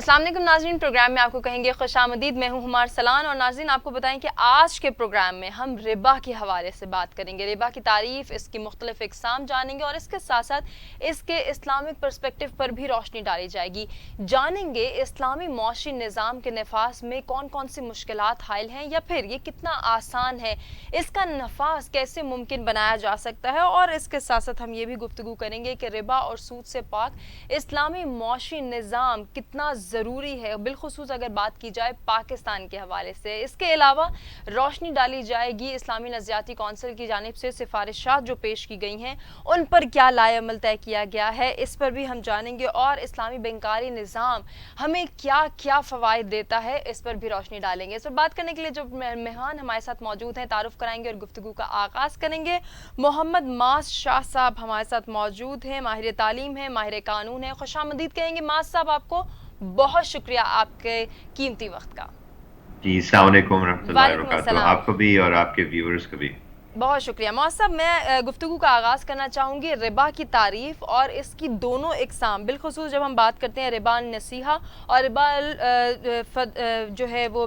अस्सलाम वालेकुम नाज़रीन, प्रोग्राम में आपको कहेंगे खुशामदीद। मैं हूं हुमार सलान और नाज़रीन आपको बताएं कि आज के प्रोग्राम में हम रिबा के हवाले से बात करेंगे। रिबा की तारीफ़, इसकी मुख्तलिफ इक़साम जानेंगे और इसके साथ साथ इसके इस्लामिक पर्सपेक्टिव पर भी रोशनी डाली जाएगी। जानेंगे इस्लामी मौशी निज़ाम के नफाज में कौन कौन सी मुश्किलात हायल हैं या फिर ये कितना आसान है, इसका नफाज कैसे मुमकिन बनाया जा सकता है। और इसके साथ साथ हम ये भी गुफ्तगू करेंगे कि रिबा और सूद से पाक इस्लामी मौशी निज़ाम कितना ज़रूरी है, बिलखुसूस अगर बात की जाए पाकिस्तान के हवाले से। इसके अलावा रोशनी डाली जाएगी इस्लामी नज़रियाती कौंसिल की जानिब से सिफारिशात जो पेश की गई हैं उन पर क्या लाएअमल तय किया गया है, इस पर भी हम जानेंगे। और इस्लामी बैंकारी निज़ाम हमें क्या क्या फ़वाइद देता है, इस पर भी रोशनी डालेंगे। इस पर बात करने के लिए जो मेहमान हमारे साथ मौजूद हैं तारुफ कराएंगे और गुफ्तगू का आगाज़ करेंगे। मोहम्मद मास शाह साहब हमारे साथ मौजूद हैं, माहिर तालीम है, माहिर कानून है। खुशामदीद कहेंगे मास साहब, आपको बहुत शुक्रिया आपके कीमती वक्त का। जी, अस्सलाम वालेकुम रहमतुल्लाहि व वालेकुम बरकातुहू। अस्सलाम। आपको भी और आपके व्यूअर्स को भी। बहुत शुक्रिया मौज साहब। मैं गुफ्तगू का आगाज़ करना चाहूँगी रिबा की तारीफ़ और इसकी दोनों इकसाम, बिलखुसूस जब हम बात करते हैं रिबा नसीहा और रिबा जो है वो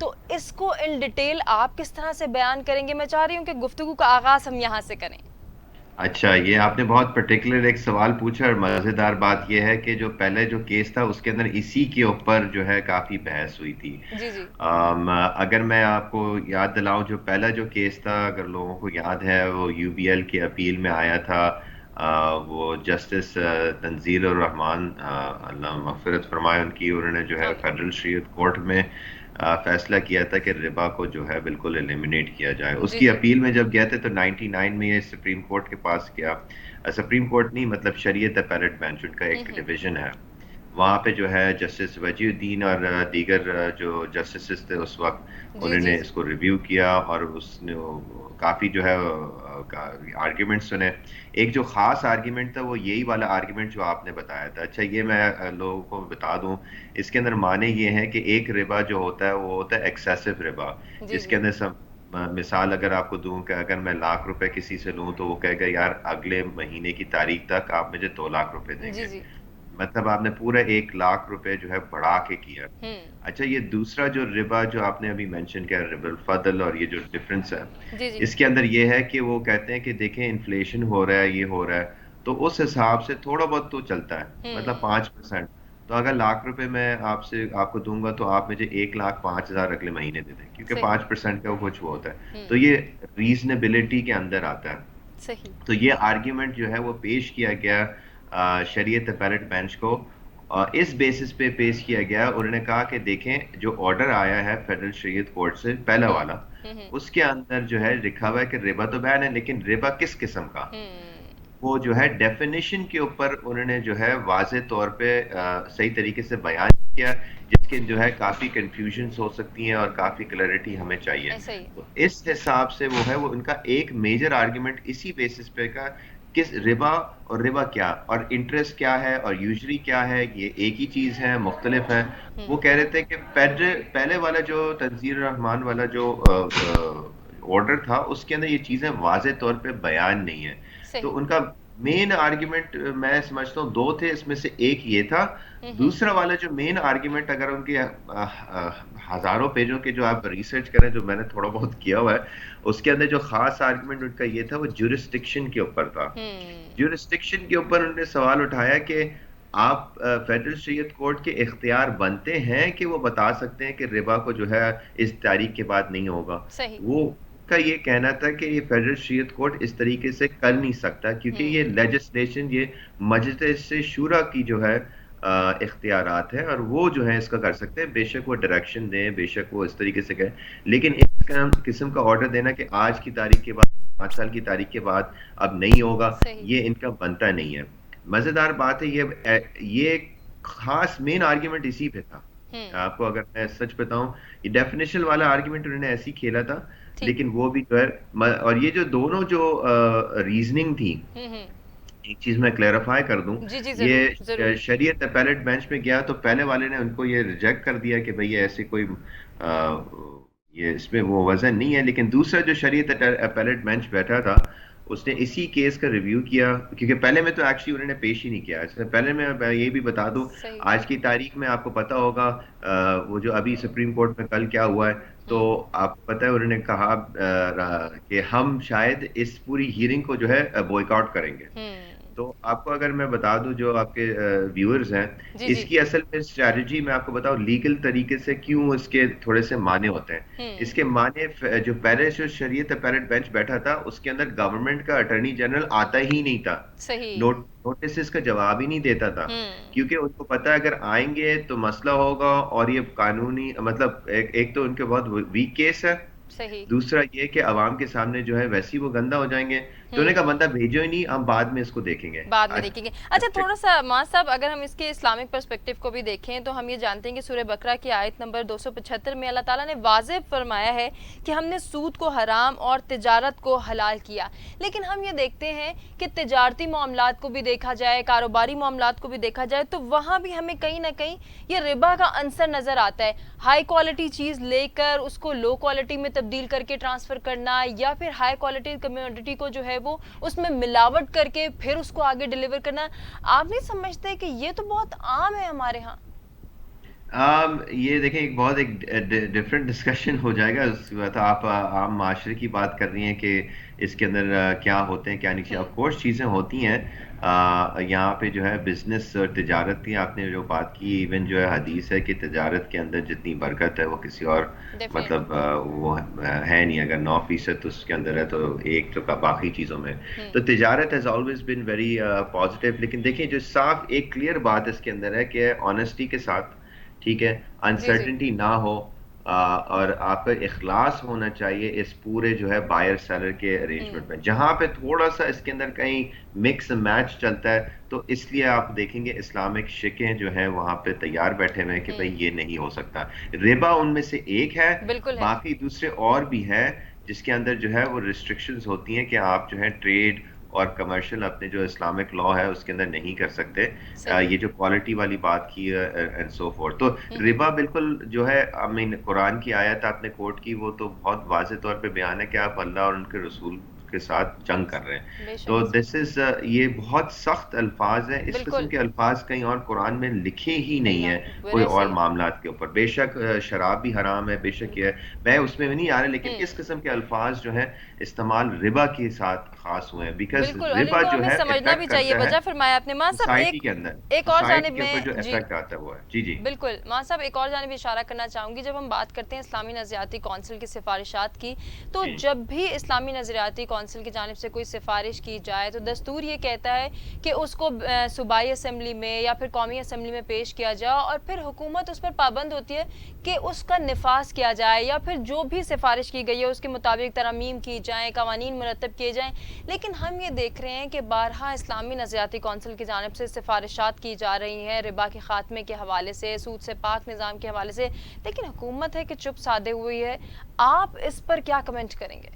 तो इसको इन डिटेल आप किस तरह से बयान करेंगे। मैं चाह रही हूँ कि गुफ्तगू का आगाज़ हम यहाँ से करें। अच्छा, ये आपने बहुत पर्टिकुलर एक सवाल पूछा और मज़ेदार बात ये है कि जो पहले जो केस था उसके अंदर इसी के ऊपर जो है काफ़ी बहस हुई थी। जी जी। अगर मैं आपको याद दिलाऊं, जो पहला जो केस था, अगर लोगों को याद है, वो यूबीएल के अपील में आया था। वो जस्टिस तंजील उर रहमान, अल्लाह मग़फ़िरत फरमाए उनकी, उन्होंने जो है आमीन। फेडरल शरीयत कोर्ट में फैसला किया था कि रिबा को जो है बिल्कुल एलिमिनेट किया जाए। जी उसकी जी। अपील में जब गए थे तो 99 में ये सुप्रीम कोर्ट के पास गया। सुप्रीम कोर्ट नहीं, मतलब शरीयत अपीलेट बेंच, उनका एक डिवीजन है। वहाँ पे जो है जस्टिस वजीउद्दीन और दीगर जो जस्टिस थे उस वक्त, जी जी उन्होंने जी। इसको रिव्यू किया और उसने काफ़ी जो है आर्ग्यूमेंट सुने। एक जो ख़ास आर्ग्यूमेंट था वो यही वाला आर्ग्यूमेंट जो आपने बताया था। अच्छा, ये मैं लोगों को बता दूं, इसके अंदर माने ये हैं कि एक रिबा जो होता है वो होता है एक्सेसिव रिबा, जी जिसके जी। अंदर सब मिसाल अगर आपको दूं कि अगर मैं लाख रुपए किसी से लूं तो वो कहेगा यार अगले महीने की तारीख तक आप मुझे 2 लाख रुपए जी देंगे। जी। मतलब आपने पूरा 1 लाख रुपए जो है बढ़ा के किया। अच्छा, ये दूसरा जो रिबा जो आपने अभी मेंशन किया, रिबल फदल, और ये जो डिफरेंस है जी जी। इसके अंदर ये है कि वो कहते हैं कि देखें इन्फ्लेशन हो रहा है, ये हो रहा है, तो उस हिसाब से थोड़ा बहुत तो चलता है, मतलब 5%। तो अगर लाख रुपए मैं आपसे आपको दूंगा तो आप मुझे 1,05,000 अगले महीने दे दें, क्योंकि सही। 5% का वो कुछ वो होता है। तो ये रीजनेबिलिटी के अंदर आता है। सही। तो ये आर्ग्यूमेंट जो है वो पेश किया गया शरीयत अपीलेट बेंच को। इस बेसिस पे पेश किया गया, उन्होंने कहा कि देखें जो ऑर्डर आया है फेडरल शरीयत कोर्ट से पहला वाला, उसके अंदर जो है लिखा हुआ है कि रिबा तो बैन है, लेकिन रिबा किस किस्म का, वो जो है डेफिनेशन के ऊपर उन्होंने जो है वाज़े तौर पे सही तरीके से बयान किया, जिसके जो है काफ़ी कंफ्यूजन्स हो सकती हैं और काफ़ी क्लैरिटी हमें चाहिए। ऐसा ही। तो इस हिसाब से वो है, वो उनका एक मेजर आर्गुमेंट इसी बेसिस पे का, किस रिबा और रिबा क्या और इंटरेस्ट क्या है और यूजरी क्या है, ये एक ही चीज़ है, मुख्तलिफ है। वो कह रहे थे कि पहले वाला जो तंजीर रहमान वाला जो ऑर्डर था उसके अंदर ये चीज़ें वाज़े तौर पे बयान नहीं है। तो सही। उनका मेन आर्ग्यूमेंट मैं समझता हूँ दो थे, इसमें से एक ये था। दूसरा वाला जो मेन आर्ग्यूमेंट, अगर उनके हजारों पेजों के जो आप रिसर्च करें, जो मैंने थोड़ा बहुत किया हुआ है, उसके अंदर जो खास आर्ग्यूमेंट उनका ये था वो जुरिस्डिक्शन के ऊपर था। जुरिस्डिक्शन के ऊपर उन्होंने सवाल उठाया कि आप फेडरल शरीयत कोर्ट के इख्तियार बनते हैं कि वो बता सकते हैं कि रिबा को जो है इस तारीख के बाद नहीं होगा। सही। वो का ये कहना था कि ये फेडरल शरीयत कोर्ट इस तरीके से कर नहीं सकता, क्योंकि ये लेजिस्लेशन, ये मजलिस से शूरा की जो है इख्तियारात है, और वो जो है इसका कर सकते हैं। बेशक वो डायरेक्शन दें, बेशक वो इस तरीके से कहें, लेकिन इस किस्म का ऑर्डर देना कि आज की तारीख के बाद, 5 साल की तारीख के बाद अब नहीं होगा, सही। ये इनका बनता नहीं है। मजेदार बात है, ये खास मेन आर्ग्यूमेंट इसी पे था। आपको अगर मैं सच बताऊं, ये डेफिनेशन वाला आर्ग्यूमेंट उन्होंने ऐसे ही खेला था, ठीक। लेकिन वो भी जो है और ये जो दोनों जो रीजनिंग थी, एक चीज मैं क्लेरिफाई कर दूं, जी जी, ये जरूर जरूर। शरीयत अपीलेट बेंच में गया तो पहले वाले ने उनको ये रिजेक्ट कर दिया कि भाई ये ऐसे कोई ये इसमें वो वजन नहीं है, लेकिन दूसरा जो शरीयत अपीलेट बेंच बैठा था उसने इसी केस का रिव्यू किया, क्योंकि पहले में तो एक्चुअली उन्होंने पेश ही नहीं किया। इससे पहले मैं ये भी बता दूं, सही। आज की तारीख में आपको पता होगा वो जो अभी सुप्रीम कोर्ट में कल क्या हुआ है, तो हम्म। आपको पता है उन्होंने कहा कि हम शायद इस पूरी हियरिंग को जो है बॉयकॉट करेंगे। हम्म। तो आपको अगर मैं बता दूं, जो आपके व्यूअर्स हैं, जी जी। इसकी असल में स्ट्रैटेजी मैं आपको बताऊं लीगल तरीके से क्यों इसके थोड़े से माने होते हैं। हम्म। इसके माने जो पहले जो शरीयत अपीलेट बेंच बैठा था उसके अंदर गवर्नमेंट का अटॉर्नी जनरल आता ही नहीं था, सही। नोटिस का जवाब ही नहीं देता था, हम्म। क्योंकि उनको पता है अगर आएंगे तो मसला होगा, और ये कानूनी मतलब एक तो उनके बहुत वीक केस है, सही। दूसरा ये कि आवाम के सामने जो है वैसे ही वो गंदा हो जाएंगे। तो उन्होंने कहा हम्म। बंदा भेजो ही नहीं, हम बाद में इसको देखेंगे। बाद में आज देखेंगे। अच्छा, अच्छा। थोड़ा सा मां साहब, अगर हम इसके इस्लामिक पर्सपेक्टिव को भी देखें तो हम ये जानते हैं कि सूरह बकरा की आयत नंबर 275 में अल्लाह ताला ने वाज़ेह फरमाया है कि हमने सूद को हराम और तिजारत को हलाल किया। लेकिन हम ये देखते हैं कि तिजारती मामलात को भी देखा जाए, कारोबारी मामलात को भी देखा जाए, तो वहाँ भी हमें कहीं ना कहीं ये रिबा का अंसर नज़र आता है। हाई क्वालिटी चीज़ लेकर उसको लो क्वालिटी में तब्दील करके ट्रांसफ़र करना, या फिर हाई क्वालिटी कम्योडिटी को जो है वो उसमें मिलावट करके फिर उसको आगे डिलीवर करना। आप नहीं समझते कि ये तो बहुत आम है हमारे यहाँ? ये देखें, एक डिफरेंट डिस्कशन हो जाएगा उसके बाद। आप आम माशरे की बात कर रही हैं कि इसके अंदर क्या होते हैं क्या नहीं चाहिए। Of hmm. कोर्स चीज़ें होती हैं, यहाँ पे जो है बिजनेस और तिजारत की आपने जो बात की, इवन जो है हदीस है कि तिजारत के अंदर जितनी बरकत है वो किसी और डेफिनेटली। मतलब वो है नहीं। अगर 9% तो उसके अंदर है, तो एक तो का बाकी चीज़ों में। तो हम्म। तिजारत has always been very positive. लेकिन देखिए, जो साफ एक क्लियर बात इसके अंदर है कि ऑनेस्टी के साथ, ठीक है, जी जी। अनसर्टिनिटी ना हो, और आपका इखलास होना चाहिए इस पूरे जो है बायर सेलर के अरेंजमेंट हम्म। में। जहां पे थोड़ा सा इसके अंदर कहीं मिक्स मैच चलता है, तो इसलिए आप देखेंगे इस्लामिक शिकें जो है वहां पे तैयार बैठे हुए हैं कि भाई ये हम्म। नहीं हो सकता। रिबा उनमें से एक है, बिल्कुल है। बाकी दूसरे और भी है जिसके अंदर जो है वो रिस्ट्रिक्शंस होती हैं कि आप जो है ट्रेड और कमर्शियल अपने जो इस्लामिक लॉ है उसके अंदर नहीं कर सकते। सही। ये जो क्वालिटी वाली बात की एंड सो फोर्थ। तो हम्म। रिबा बिल्कुल जो है, आई मीन कुरान की आयत आपने कोट की, वो तो बहुत वाज़ेह तौर पे बयान है कि आप अल्लाह और उनके रसूल के साथ जंग कर रहे हैं। बेशक। तो दिस इज ये बहुत सख्त अल्फाज है, इस किस्म बिल्कुल। के अल्फाज कहीं और कुरान में लिखे ही नहीं है कोई वेरी और सही। मामलात के ऊपर। बेशक शराब भी हराम है, बेशक ये बिल्कुल। है, मैं उसमें भी नहीं आ रहा, लेकिन इस हम्म। किस्म के अल्फाज जो है इस्तेमाल रिबा के साथ खास हुए हैं, बिकॉज बिल्कुल, और रिबा इनको जो हमें है समझना भी इफेक्ट चाहिए। करता है वजह फरमाया आपने मां साहब। सोसाइटी एक के अंदर, एक और सोसाइटी जानिब के ऊपर जो में जी। इफेक्ट आता है वो है। जी जी। बिल्कुल मां साहब, एक और जानिब इशारा करना चाहूँगी। जब हम बात करते हैं इस्लामी नज़रियाती कौंसिल की सिफारिशात की, तो जी जब भी इस्लामी नज़रियाती कौंसिल की जानिब से कोई सिफारिश की जाए तो दस्तूर ये कहता है कि उसको सूबाई असम्बली में या फिर कौमी असम्बली में पेश किया जाए, और फिर हुकूमत उस पर पाबंद होती है कि उसका निफाज किया जाए, या फिर जो भी सिफारिश की गई है उसके मुताबिक तरमीम की जाए, कवानीन मुरतब किए जाएँ। लेकिन हम ये देख रहे हैं कि बारहा इस्लामी नज़रियाती कौंसिल की जानिब से सिफारिशात की जा रही हैं रिबा के ख़ात्मे के हवाले से, सूद से पाक निज़ाम के हवाले से, लेकिन हुकूमत है कि चुप साधे हुई है। आप इस पर क्या कमेंट करेंगे?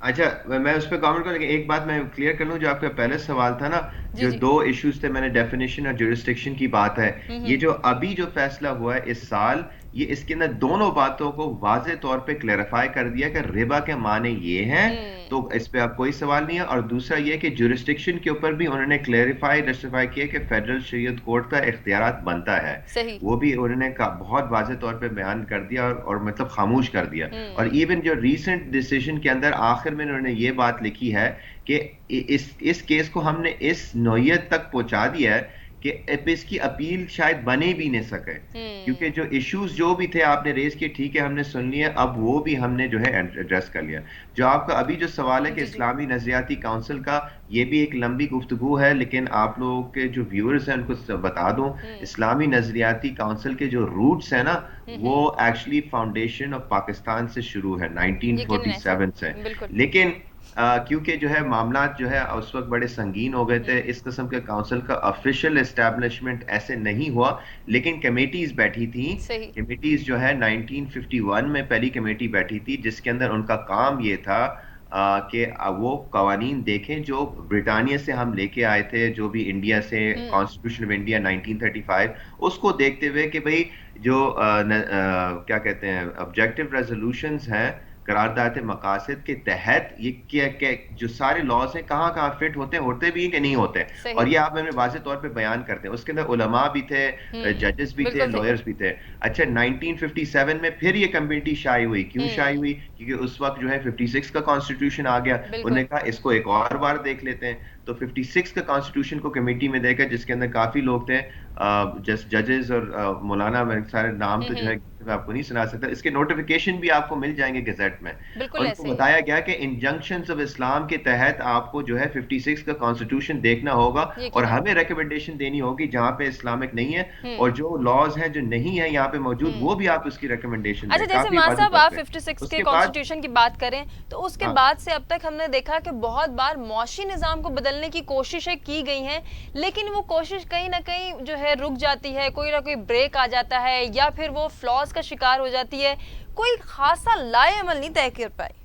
अच्छा, मैं उस पर कमेंट करूँ, लेकिन एक बात मैं क्लियर कर लूँ। जो आपका पहले सवाल था ना, जी जो जी। दो इश्यूज थे, मैंने डेफिनेशन और जुरिस्डिक्शन की बात है, ये हम्म। जो अभी जो फैसला हुआ है इस साल, ये इसके अंदर दोनों बातों को वाजे तौर पे क्लेरिफाई कर दिया कि रिबा के माने ये हैं, तो हम्म। इस पे अब कोई सवाल नहीं है। और दूसरा ये कि जुरिस्डिक्शन के ऊपर भी उन्होंने क्लेरिफाई जस्टिफाई किया कि फेडरल शरीयत कोर्ट का इख्तियारात बनता है। सही। वो भी उन्होंने बहुत वाजे तौर पे बयान कर दिया, और मतलब खामोश कर दिया। और हम्म। इवन जो रीसेंट डिसीजन के अंदर आखिर में उन्होंने ये बात लिखी है कि इस केस को हमने इस नौयत तक पहुंचा दिया है कि अब इसकी अपील शायद बने भी नहीं सके, क्योंकि जो इश्यूज जो भी थे आपने रेज किए, ठीक है, हमने सुन लिया, अब वो भी हमने जो है एड्रेस कर लिया। जो आपका अभी जो सवाल है कि जी जी। इस्लामी नजरियाती काउंसिल का, ये भी एक लंबी गुफ्तगू है, लेकिन आप लोगों के जो व्यूअर्स हैं उनको बता दूं, इस्लामी नजरियाती काउंसिल के जो रूट्स हैं ना, वो हम्म। एक्चुअली फाउंडेशन ऑफ पाकिस्तान से शुरू है, यकीनन ऐसा। 1947 से। बिल्कुल। लेकिन क्योंकि जो है मामलात जो है उस वक्त बड़े संगीन हो गए थे, इस किस्म के काउंसिल का ऑफिशियल एस्टेब्लिशमेंट ऐसे नहीं हुआ, लेकिन कमेटीज बैठी थी। सही। कमेटीज जो है 1951 में पहली कमेटी बैठी थी, जिसके अंदर उनका काम ये था कि वो कवानीन देखें जो ब्रिटानिया से हम लेके आए थे, जो भी इंडिया से कॉन्स्टिट्यूशन ऑफ इंडिया 1935, उसको देखते हुए कि भाई जो क्या कहते हैं ऑब्जेक्टिव रेजोल्यूशंस हैं करारदाद मकासद के तहत ये क्या जो सारे लॉज हैं कहाँ कहाँ फिट होते भी हैं कि नहीं होते हैं, और ये आप हमें वाज़ेह तौर पे बयान करते हैं। उसके अंदर उलमा भी थे, जजेस भी थे, बिल्कुल सही। लॉयर्स भी थे। अच्छा, 1957 में फिर ये कमेटी शाई हुई। क्यों शाई हुई? क्योंकि उस वक्त जो है 56 का कॉन्स्टिट्यूशन आ गया। उन्होंने कहा इसको एक और बार देख लेते हैं। तो 56 का कॉन्स्टिट्यूशन को कमेटी में देखा, जिसके अंदर काफी लोग थे, जजेस और मौलाना, सारे नाम तो जो है मैं आपको नहीं सुना सकता। इसके नोटिफिकेशन भी आपको मिल जाएंगे गजट में। बिल्कुल और उनको ऐसे ही है। बताया गया कि इंजंक्शंस ऑफ इस्लाम के तहत आपको जो है 56 का कॉन्स्टिट्यूशन देखना होगा, और यकीनन। हमें रिकमेंडेशन देनी होगी जहां पे इस्लामिक नहीं है, और हम्म। जो लॉज हैं जो नहीं है यहाँ पे मौजूद, वो भी आप उसकी रिकमेंडेशन अच्छा, दें जैसे काफी मां वाज़ेह साहब तौर आप पे। 56 के उसके बाद कॉन्स्टिट्यूशन की बात करें तो उसके हाँ, बाद से अब तक हमने देखा कि बहुत बार मौशी निज़ाम को बदलने की कोशिशें की गई हैं, लेकिन वो कोशिश कहीं ना कहीं जो है रुक जाती है, कोई ना कोई ब्रेक आ जाता है या फिर वो फ्लॉज का शिकार हो जाती है, कोई खासा लाए अमल नहीं तय कर पाई।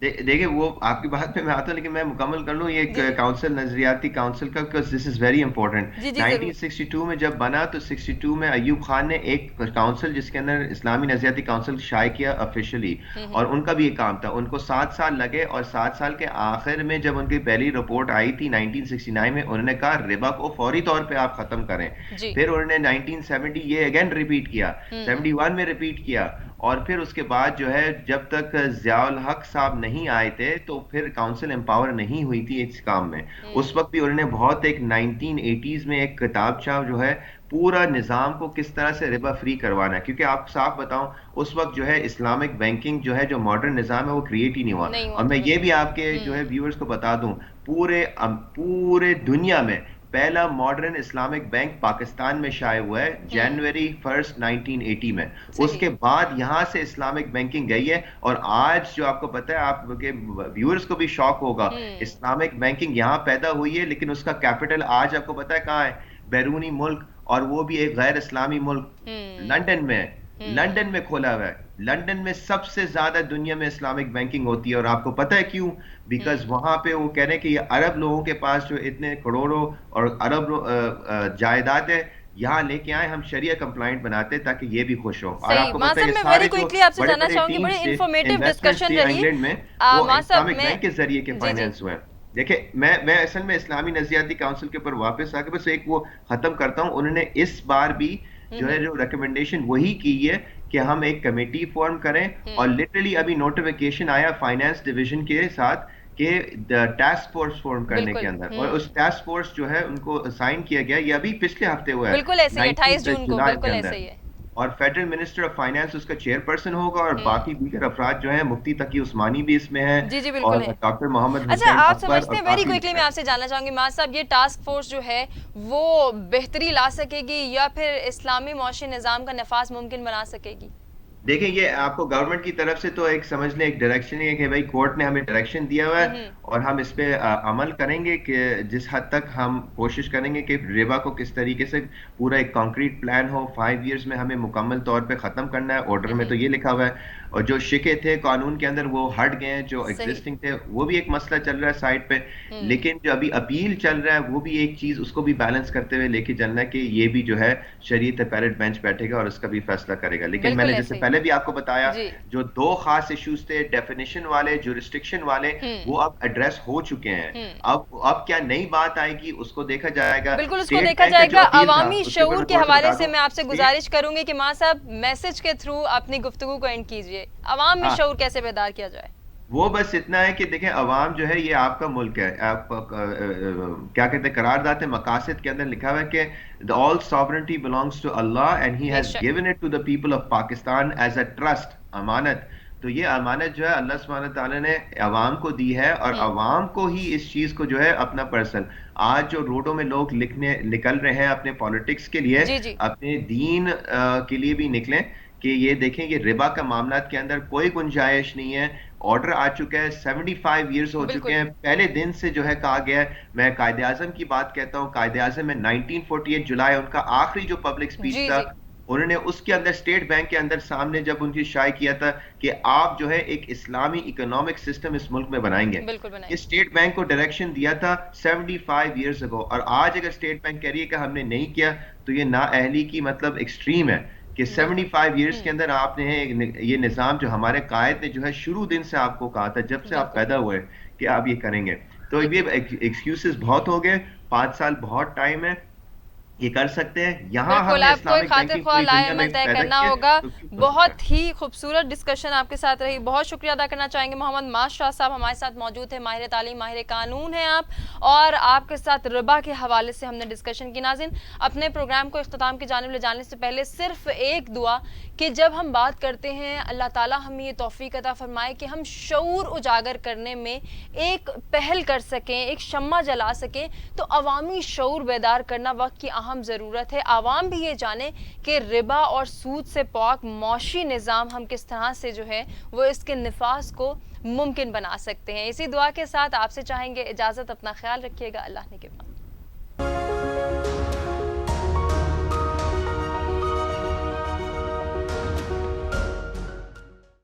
देखिए, वो आपकी बात पे मैं आता हूँ, लेकिन मैं मुकम्मल कर लूँ ये जी जी काउंसिल, नजरियाती काउंसिल का, because this is very important. जी जी जरूर। 1962 में जब बना तो 62 में अयूब खान ने एक काउंसिल, जिसके अंदर इस्लामी नजरियाती काउंसिल शाये किया ऑफिशियली, और उनका भी एक काम था। उनको 7 साल लगे, और 7 साल के आखिर में जब उनकी पहली रिपोर्ट आई थी 1969 में, उन्होंने कहा रिबा को फौरी तौर पर आप खत्म करें। जी। फिर उन्होंने 1970 ये अगेन रिपीट किया, 71 में रिपीट किया, और फिर उसके बाद जो है जब तक ज़ियाउल हक साहब नहीं आए थे तो फिर काउंसिल एम्पावर नहीं हुई थी इस काम में। उस वक्त भी उन्होंने बहुत एक 1980s में एक किताब छाप जो है पूरा निज़ाम को किस तरह से रिबा फ्री करवाना है, क्योंकि आप साफ बताऊं उस वक्त जो है इस्लामिक बैंकिंग जो है, जो मॉडर्न निज़ाम है, वो क्रिएट ही नहीं हुआ। नहीं हुआ और था मैं ये भी बिल्कुल। आपके जो है व्यूअर्स को बता दूं, पूरे दुनिया में पहला मॉडर्न इस्लामिक बैंक पाकिस्तान में शाये हुआ है जनवरी 1 1980 में। सही। उसके बाद यहां से इस्लामिक बैंकिंग गई है, और आज जो आपको पता है, आपके व्यूअर्स को भी शौक होगा, इस्लामिक बैंकिंग यहां पैदा हुई है, लेकिन उसका कैपिटल आज आपको पता है कहाँ है? बैरूनी मुल्क, और वो भी एक गैर इस्लामी मुल्क, लंदन में है। लंदन में खोला हुआ है। लंदन में सबसे ज्यादा दुनिया में इस्लामिक बैंकिंग होती है, और आपको पता है क्यों? बिकॉज वहां पे वो कह रहे हैं कि ये अरब लोगों के पास जो इतने करोड़ों और अरब जायदाद है, यहाँ लेके आए, हम शरिया कंप्लाइंट बनाते हैं ताकि ये भी खुश हो। और सही। आपको मां पता है साहब ये मैं वेरी सारे जो क्विकली आपसे बड़े जानना बड़े चाहूंगी, बड़े टीम्स थे, इंफॉर्मेटिव इन्वेस्टमेंट्स डिस्कशन थे रही। इंग्लैंड में, वो मां साहब इस्लामिक मैं बैंक के जरिए के जी जी फाइनेंस हुए हैं। देखिए, मैं असल में इस्लामी नजरियाती काउंसिल के ऊपर वापस आके बस एक वो खत्म करता हूँ। उन्होंने इस बार भी जो है जो रिकमेंडेशन वही की है कि हम एक कमेटी फॉर्म करें, और लिटरली अभी नोटिफिकेशन आया फाइनेंस डिवीजन के साथ कि टास्क फोर्स फॉर्म करने के बिल्कुल। अंदर, और उस टास्क फोर्स जो है उनको असाइन किया गया, ये अभी पिछले हफ्ते हुआ है, बिल्कुल ऐसे ही 28 19 जून को, जुलाई के बिल्कुल ऐसे अंदर। ही है। और फेडरल मिनिस्टर ऑफ फाइनेंस उसका चेयरपर्सन होगा, और बाकी दीगर अफराद जो है, मुफ्ती तकी उस्मानी भी इसमें है, जी जी बिल्कुल और है। डॉक्टर मोहम्मद अच्छा, हुसैन आप अकबर, समझते और हैं, वेरी काफी क्विकली मैं आपसे जानना चाहूंगी मां साहब, ये टास्क फोर्स जो है वो बेहतरी ला सकेगी या फिर इस्लामी मौशी निज़ाम का नफाज मुमकिन बना सकेगी? देखिए, ये आपको गवर्नमेंट की तरफ से तो एक समझ लें एक डायरेक्शन है कि भाई कोर्ट ने हमें डायरेक्शन दिया हुआ है, और हम इस पे अमल करेंगे कि जिस हद तक हम कोशिश करेंगे कि रिबा को किस तरीके से पूरा एक कॉन्क्रीट प्लान हो, 5 ईयर्स में हमें मुकम्मल तौर पे ख़त्म करना है। ऑर्डर में तो ये लिखा हुआ है, और जो शिके थे कानून के अंदर वो हट गए हैं, जो सही। एग्जिस्टिंग थे वो भी एक मसला चल रहा है साइड पे। लेकिन जो अभी अपील चल रहा है वो भी एक चीज, उसको भी बैलेंस करते हुए लेके चलना है कि ये भी जो है शरीयत पैरेट बेंच बैठेगा और उसका भी फैसला करेगा। लेकिन बिल्कुल मैंने जैसे ऐसे ही। पहले भी आपको बताया, जी। जो 2 खास इश्यूज थे, डेफिनेशन वाले, जुरिस्डिक्शन वाले, वो अब एड्रेस हो चुके हैं। अब क्या नई बात आएगी उसको देखा जाएगा। बिल्कुल उसको स्टेट देखा बैंक का जो जाएगा। अपील था अवामी उसके ऊपर शऊर मैं के थोड़ा सा हवाले बता से दूं। मैं आपसे गुजारिश करूंगी कि मां साहब मैसेज के थ्रू अपनी गुफ्तगू को एंड कीजिए। अवाम में हाँ, शऊर कैसे बेदार किया जाए? वो बस इतना है कि देखें, अवाम जो है ये आपका मुल्क है। आप क्या कहते हैं, करारदाद मकासद के अंदर लिखा हुआ है कि all sovereignty belongs to Allah and he has बेशक। Given it to the people of Pakistan as a trust, अमानत। तो ये अमानत जो है अल्लाह सुब्हानहू व तआला ने अवाम को दी है, और अवाम को ही इस चीज को जो है अपना पर्सन, आज जो रोडों में लोग लिखने निकल रहे हैं अपने पॉलिटिक्स के लिए, जी जी अपने दीन के लिए भी निकलें कि ये देखें कि रिबा का मामला के अंदर कोई गुंजाइश नहीं है। ऑर्डर आ चुका है, 75 ईयर्स हो चुके बिल्कुल। हैं, पहले दिन से जो है कहा गया है। मैं कायदे आजम की बात कहता हूँ, कायदे आजम में 1948 जुलाई उनका आखिरी जो पब्लिक स्पीच जी था, जी उन्होंने उसके अंदर स्टेट बैंक के अंदर सामने जब उनकी शाये किया था कि आप जो है एक इस्लामी इकोनॉमिक सिस्टम इस मुल्क में बनाएंगे। बिल्कुल ये बनाएंगे। स्टेट बैंक को डायरेक्शन दिया था 75 ईयर्स अगो, और आज अगर स्टेट बैंक कह रही है कि हमने नहीं किया, तो ये नाअहली की मतलब एक्सट्रीम है। कि 75 ईयर्स के अंदर आपने ये निज़ाम जो हमारे कायद ने जो है शुरू दिन से आपको कहा था, जब से आप बिल्कुल। पैदा हुए, कि आप ये करेंगे। तो ये यकीनन। एक्सक्यूजेस बहुत हो गए, 5 साल बहुत टाइम है, ये कर सकते हैं। यहाँ बिल्कुल, हमने आपको एक इस्लामिक खातिर बैंकिंग ख्वाह पूरी दुनिया लाए-अमल में तय पैदा करना की है, होगा। तो क्यों कर सकते हैं। बहुत ही खूबसूरत डिस्कशन आपके साथ रही। बहुत शुक्रिया अदा करना चाहेंगे मोहम्मद माशरा साहब हमारे साथ मौजूद थे, माहिर तालीम, माहिर कानून हैं आप, और आपके साथ रिबा के हवाले से हमने डिस्कशन की। नाज़रीन, अपने प्रोग्राम को इख्तिताम की जानिब ले जाने से पहले सिर्फ एक दुआ कि जब हम बात करते हैं, अल्लाह ताला हमें ये तौफीक अता फरमाए कि हम शऊर उजागर करने में एक पहल कर सकें, एक शम्मा जला सकें। तो अवामी शऊर बेदार करना वक्त की अहम ज़रूरत है। आवाम भी ये जाने कि रिबा और सूद से पाक मौशी निज़ाम हम किस तरह से जो है वो इसके निफास को मुमकिन बना सकते हैं। इसी दुआ के साथ आपसे चाहेंगे इजाज़त, अपना ख्याल रखिएगा, अल्लाह ने के बाद।